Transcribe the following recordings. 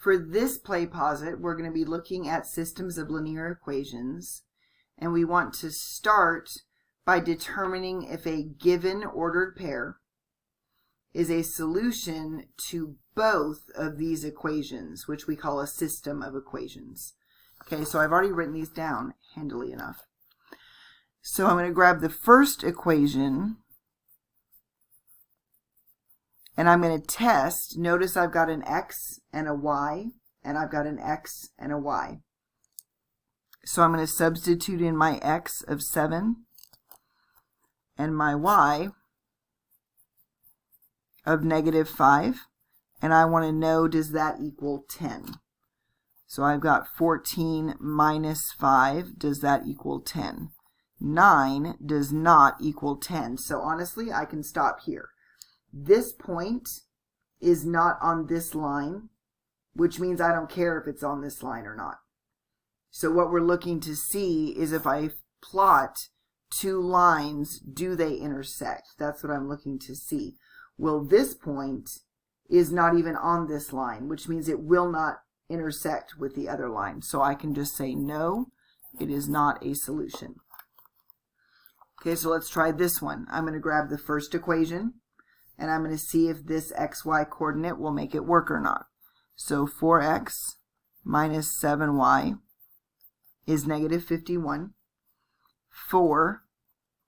For this play posit, we're going to be looking at systems of linear equations, and we want to start by determining if a given ordered pair is a solution to both of these equations, which we call a system of equations. Okay, so I've already written these down handily enough. So I'm going to grab the first equation, and I'm going to test. Notice I've got an x and a y, and I've got an x and a y. So I'm going to substitute in my x of 7 and my y of -5, and I want to know, does that equal 10? So I've got 14 minus 5, does that equal 10? 9 does not equal 10. So honestly, I can stop here. This point is not on this line, which means I don't care if it's on this line or not. So what we're looking to see is if I plot two lines, do they intersect? That's what I'm looking to see. Well, this point is not even on this line, which means it will not intersect with the other line. So I can just say no, it is not a solution. Okay, so let's try this one. I'm going to grab the first equation, and I'm going to see if this xy coordinate will make it work or not. So 4x minus 7y is -51. 4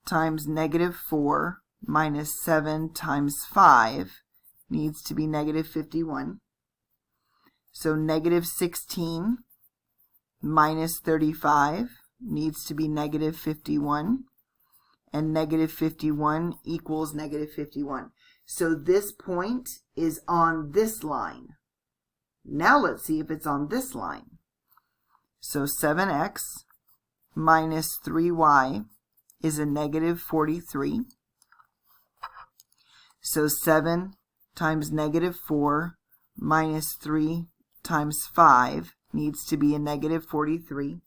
times -4 minus 7 times 5 needs to be -51. So -16 minus 35 needs to be -51. And -51 equals -51. So this point is on this line. Now let's see if it's on this line. So 7x minus 3y is a -43. So 7 times -4 minus 3 times 5 needs to be a -43.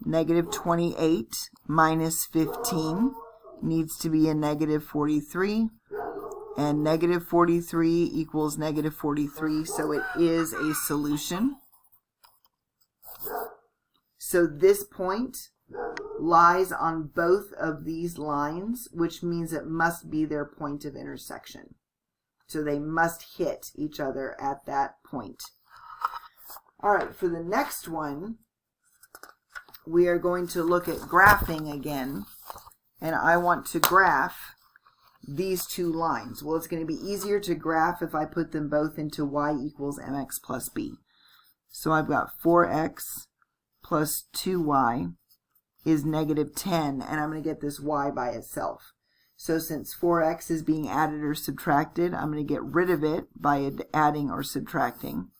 -28 minus 15 needs to be a -43, and -43 equals -43, so it is a solution. So this point lies on both of these lines, which means it must be their point of intersection. So they must hit each other at that point. All right, for the next one, we are going to look at graphing again, and I want to graph these two lines. Well, it's going to be easier to graph if I put them both into y equals mx plus b. So I've got 4x plus 2y is -10, and I'm going to get this y by itself. So since 4x is being added or subtracted, I'm going to get rid of it by adding or subtracting.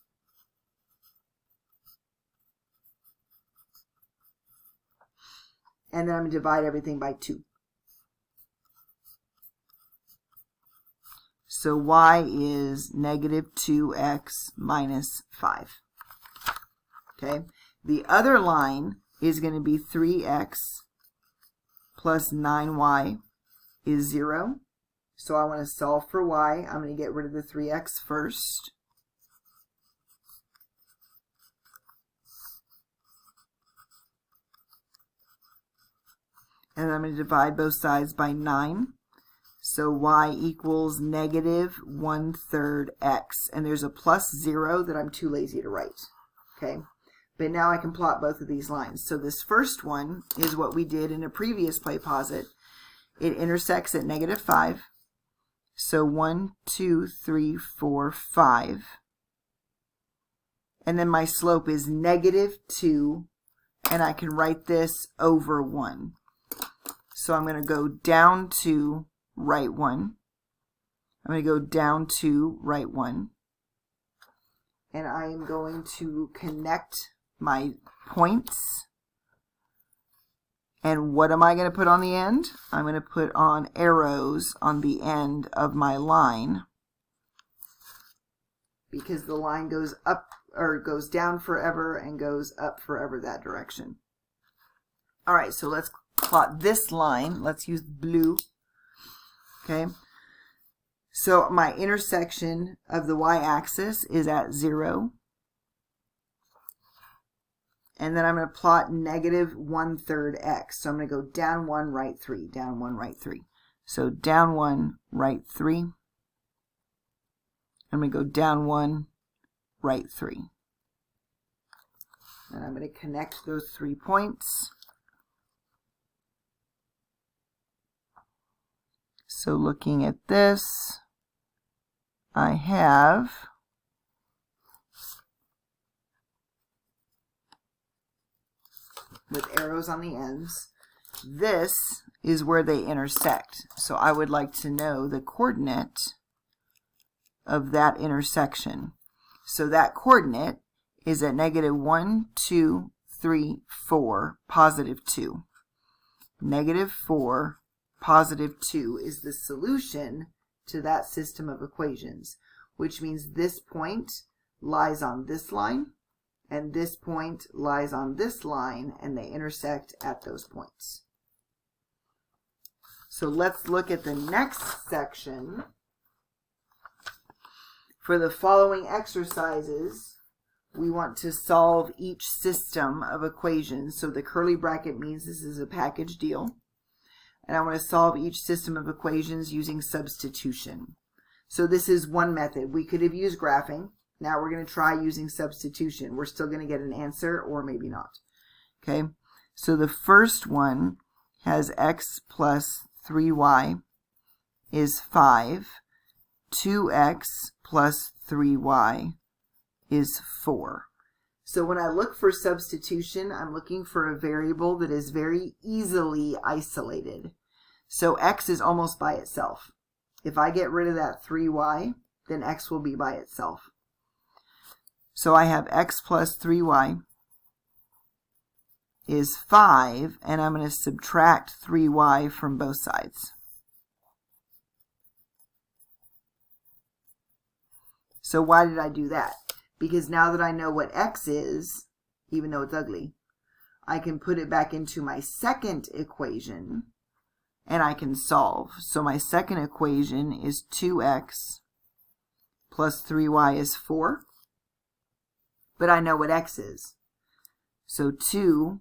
And then I'm going to divide everything by 2. So y is -2x minus 5. Okay. The other line is going to be 3x plus 9y is 0. So I want to solve for y. I'm going to get rid of the 3x first. And I'm going to divide both sides by 9. So y equals -1/3 x. And there's a plus 0 that I'm too lazy to write. Okay. But now I can plot both of these lines. So this first one is what we did in a previous play posit. It intersects at -5. So 1, 2, 3, 4, 5. And then my slope is -2. And I can write this over 1. So I'm going to go down 2, write 1. I'm going to go down 2, write 1. And I am going to connect my points. And what am I going to put on the end? I'm going to put on arrows on the end of my line, because the line goes up, or goes down forever and goes up forever that direction. All right, so let's plot this line. Let's use blue. Okay. So my intersection of the y-axis is at 0. And then I'm going to plot negative 1/3 x. So I'm going to go down 1, right 3, down 1, right 3. So down 1, right 3. I'm going to go down 1, right 3. And I'm going to connect those 3 points. So looking at this, I have with arrows on the ends, this is where they intersect. So I would like to know the coordinate of that intersection. So that coordinate is at negative 1, 2, 3, 4, positive 2. Negative 4, positive 2 is the solution to that system of equations, which means this point lies on this line, and this point lies on this line, and they intersect at those points. So let's look at the next section. For the following exercises, we want to solve each system of equations. So the curly bracket means this is a package deal. And I want to solve each system of equations using substitution. So this is one method. We could have used graphing. Now we're going to try using substitution. We're still going to get an answer, or maybe not. Okay, so the first one has x plus 3y is 5. 2x plus 3y is 4. So when I look for substitution, I'm looking for a variable that is very easily isolated. So x is almost by itself. If I get rid of that 3y, then x will be by itself. So I have x plus 3y is 5, and I'm going to subtract 3y from both sides. So why did I do that? Because now that I know what x is, even though it's ugly, I can put it back into my second equation and I can solve. So my second equation is 2x plus 3y is 4. But I know what x is. So 2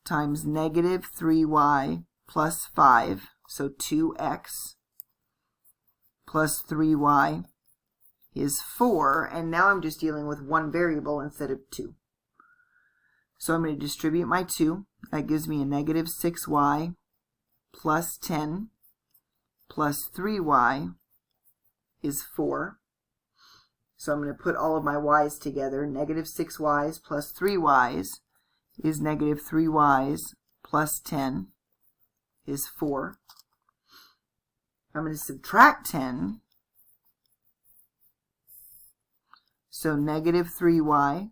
times negative 3y plus 5, so 2x plus 3y is 4, and now I'm just dealing with one variable instead of 2. So I'm going to distribute my 2. That gives me a negative 6y plus 10 plus 3y is 4. So I'm going to put all of my y's together. Negative 6y's plus 3y's is negative 3y's plus 10 is 4. I'm going to subtract 10. So negative 3y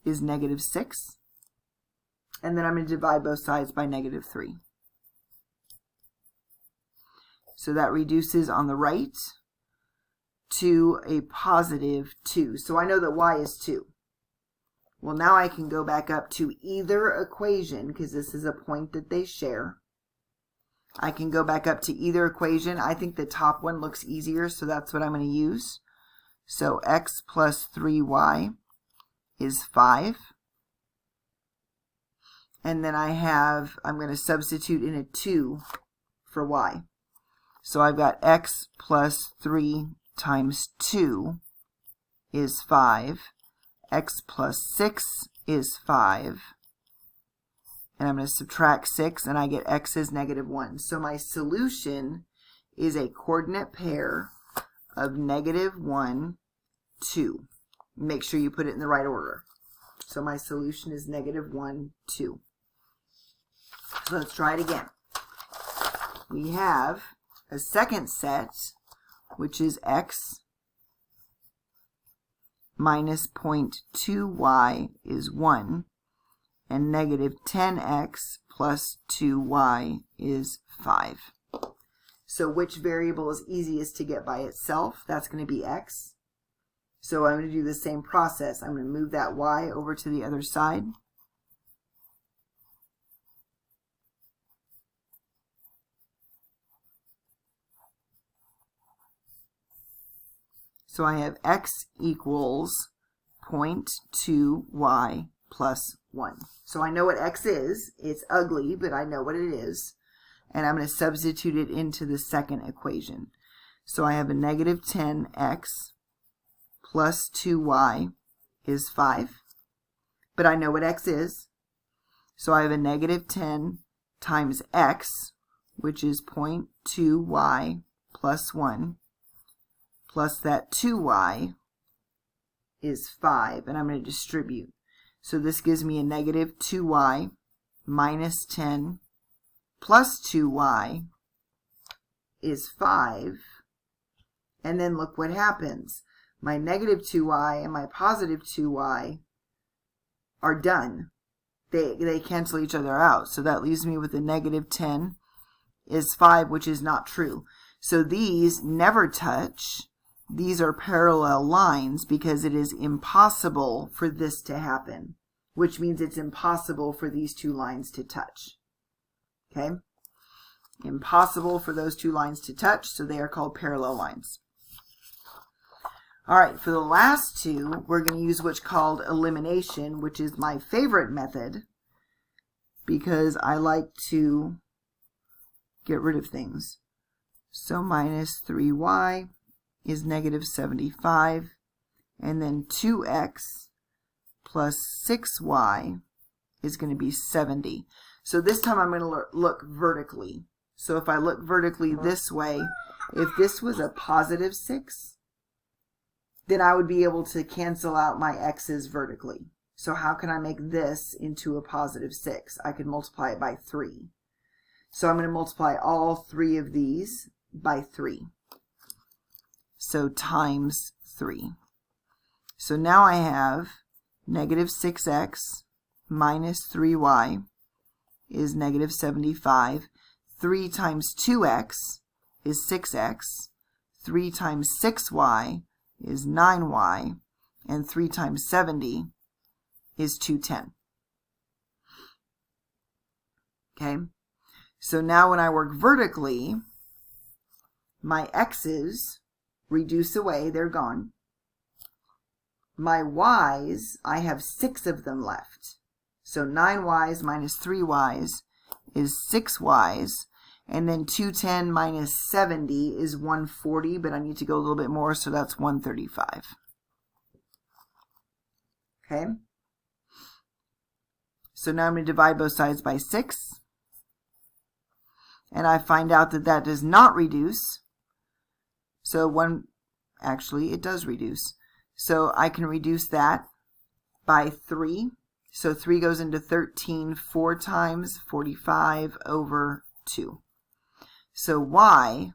is negative 6. And then I'm going to divide both sides by negative 3. So that reduces on the right to a positive 2. So I know that y is 2. Well, now I can go back up to either equation, because this is a point that they share. I can go back up to either equation. I think the top one looks easier, so that's what I'm going to use. So x plus 3y is 5. And then I'm going to substitute in a 2 for y. So I've got x plus 3 times 2 is 5. X plus 6 is 5. And I'm going to subtract 6, and I get x is negative 1. So my solution is a coordinate pair of negative 1, 2. Make sure you put it in the right order. So my solution is negative 1, 2. So let's try it again. We have a second set, which is x minus 0.2y is 1, and negative 10x plus 2y is 5. So which variable is easiest to get by itself? That's going to be x. So I'm going to do the same process. I'm going to move that y over to the other side. So I have x equals 0.2y plus 1. So I know what x is. It's ugly, but I know what it is. And I'm going to substitute it into the second equation. So I have a negative 10x plus 2y is 5. But I know what x is. So I have a negative 10 times x, which is 0.2y plus 1, plus that 2y is 5, and I'm going to distribute. So this gives me a negative 2y minus 10 plus 2y is 5. And then look what happens. My negative 2y and my positive 2y are done. They cancel each other out. So that leaves me with a negative 10 is 5, which is not true. So these never touch. These are parallel lines because it is impossible for this to happen, which means it's impossible for these two lines to touch. Okay? Impossible for those two lines to touch, so they are called parallel lines. All right, for the last two, we're going to use what's called elimination, which is my favorite method because I like to get rid of things. So minus 3y is negative 75, and then 2x plus 6y is going to be 70. So this time I'm going to look vertically. So if I look vertically this way, if this was a positive 6, then I would be able to cancel out my x's vertically. So how can I make this into a positive 6? I could multiply it by 3. So I'm going to multiply all three of these by 3. So times 3. So now I have negative 6x minus 3y is negative 75. 3 times 2x is 6x. 3 times 6y is 9y. And 3 times 70 is 210. Okay? So now when I work vertically, my x's reduce away, they're gone. My y's, I have 6 of them left. So 9y's minus 3y's is 6y's, and then 210 minus 70 is 140, but I need to go a little bit more, so that's 135. Okay? So now I'm going to divide both sides by 6, and I find out that that does not reduce. So actually it does reduce. So I can reduce that by 3. So 3 goes into 13 4 times, 45 over 2. So y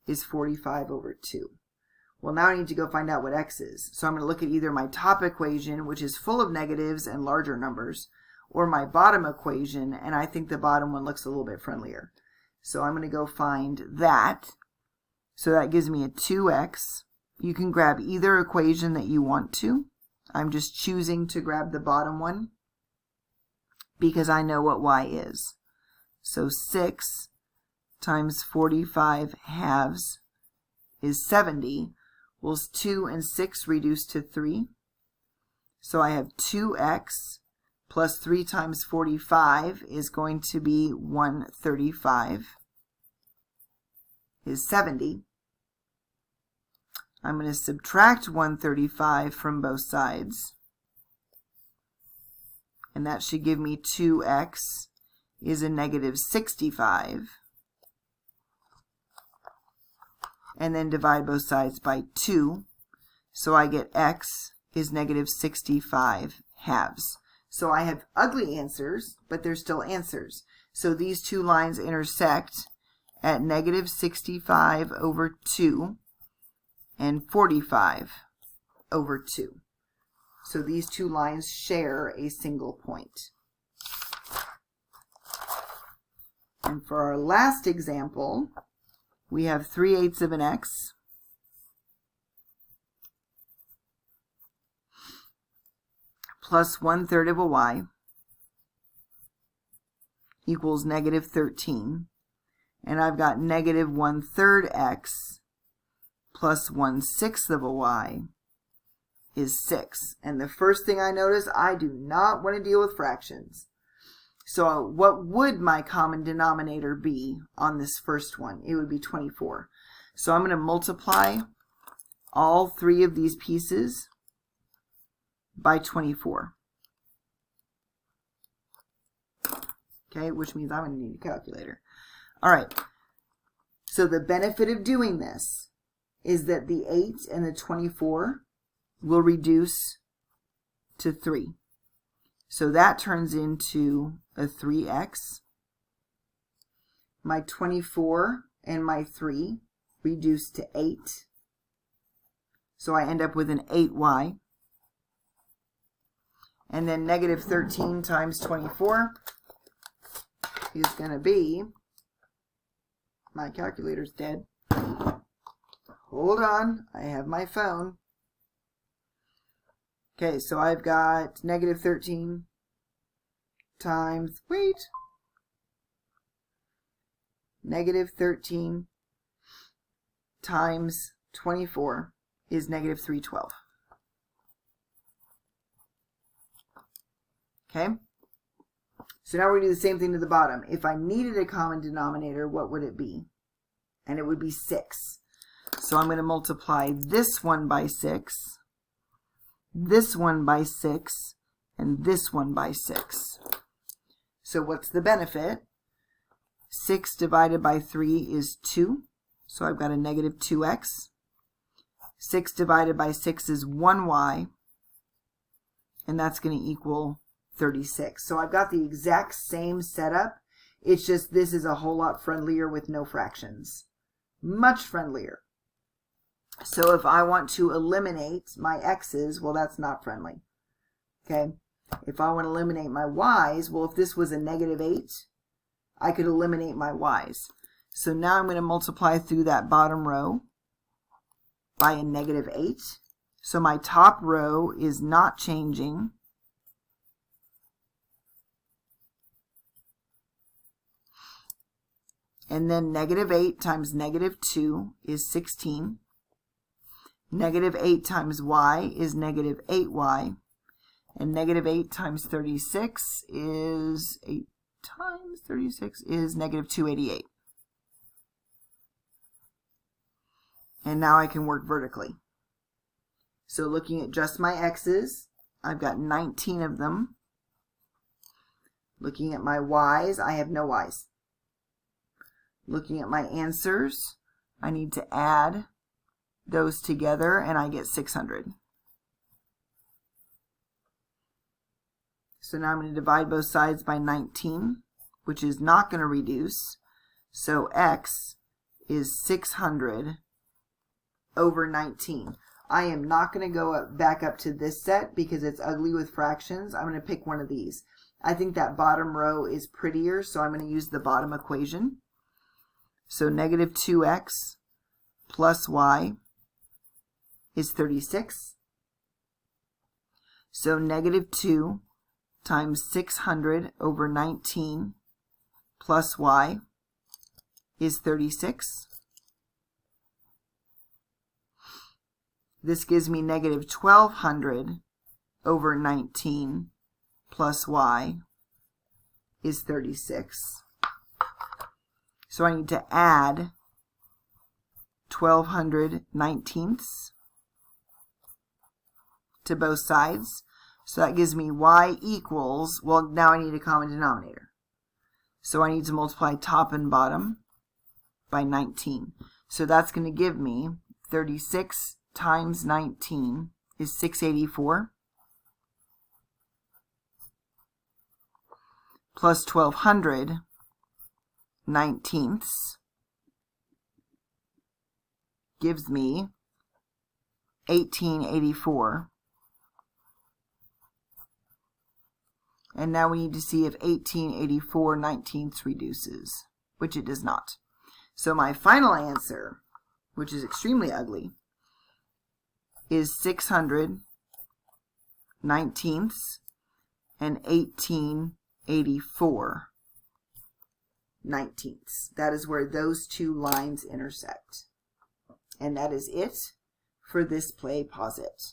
is 45 over 2. Well, now I need to go find out what x is. So I'm going to look at either my top equation, which is full of negatives and larger numbers, or my bottom equation, and I think the bottom one looks a little bit friendlier. So I'm going to go find that. So that gives me a 2x. You can grab either equation that you want to. I'm just choosing to grab the bottom one because I know what y is. So 6 times 45 halves is 70. Well, 2 and 6 reduce to 3. So I have 2x plus 3 times 45 is going to be 135 is 70. I'm going to subtract 135 from both sides, and that should give me 2x is a negative 65, and then divide both sides by 2, so I get x is negative 65 halves. So I have ugly answers, but they're still answers. So these two lines intersect at negative 65 over 2 and 45 over 2. So these two lines share a single point. And for our last example, we have 3/8 of an x plus 1/3 of a y equals negative 13. And I've got negative 1/3 x plus 1/6 of a y is 6. And the first thing I notice, I do not want to deal with fractions. So what would my common denominator be on this first one? It would be 24. So I'm going to multiply all three of these pieces by 24. Okay, which means I'm going to need a calculator. All right. So the benefit of doing this is that the 8 and the 24 will reduce to 3. So that turns into a 3x. My 24 and my 3 reduce to 8. So I end up with an 8y. And then negative 13 times 24 is going to be, my calculator's dead. Hold on, I have my phone. Okay, so I've got negative 13 times, negative 13 times 24 is negative 312. Okay? So now we're going to do the same thing to the bottom. If I needed a common denominator, what would it be? And it would be 6. So I'm going to multiply this one by 6, this one by 6, and this one by 6. So what's the benefit? 6 divided by 3 is 2. So I've got a negative 2x. 6 divided by 6 is 1y. And that's going to equal 36. So I've got the exact same setup. It's just this is a whole lot friendlier with no fractions. Much friendlier. So if I want to eliminate my x's, well, that's not friendly. Okay? If I want to eliminate my y's, well, if this was a negative 8, I could eliminate my y's. So now I'm going to multiply through that bottom row by a negative 8. So my top row is not changing. And then negative 8 times negative 2 is 16. Negative 8 times y is negative 8y. And negative 8 times 36 is, 8 times 36 is negative 288. And now I can work vertically. So looking at just my x's, I've got 19 of them. Looking at my y's, I have no y's. Looking at my answers, I need to add those together and I get 600. So now I'm going to divide both sides by 19, which is not going to reduce. So x is 600 over 19. I am not going to go back up to this set because it's ugly with fractions. I'm going to pick one of these. I think that bottom row is prettier, so I'm going to use the bottom equation. So negative 2x plus y is 36. So negative 2 times 600 over 19 plus y is 36. This gives me negative 1200 over 19 plus y is 36. So I need to add 1200 19ths to both sides. So that gives me y equals, well, now I need a common denominator. So I need to multiply top and bottom by 19. So that's going to give me 36 times 19 is 684 plus 1200 19ths gives me 1884. And now we need to see if 1884 19ths reduces, which it does not. So my final answer, which is extremely ugly, is 600 19ths and 1884 19ths. That is where those two lines intersect. And that is it for this play. Pause it.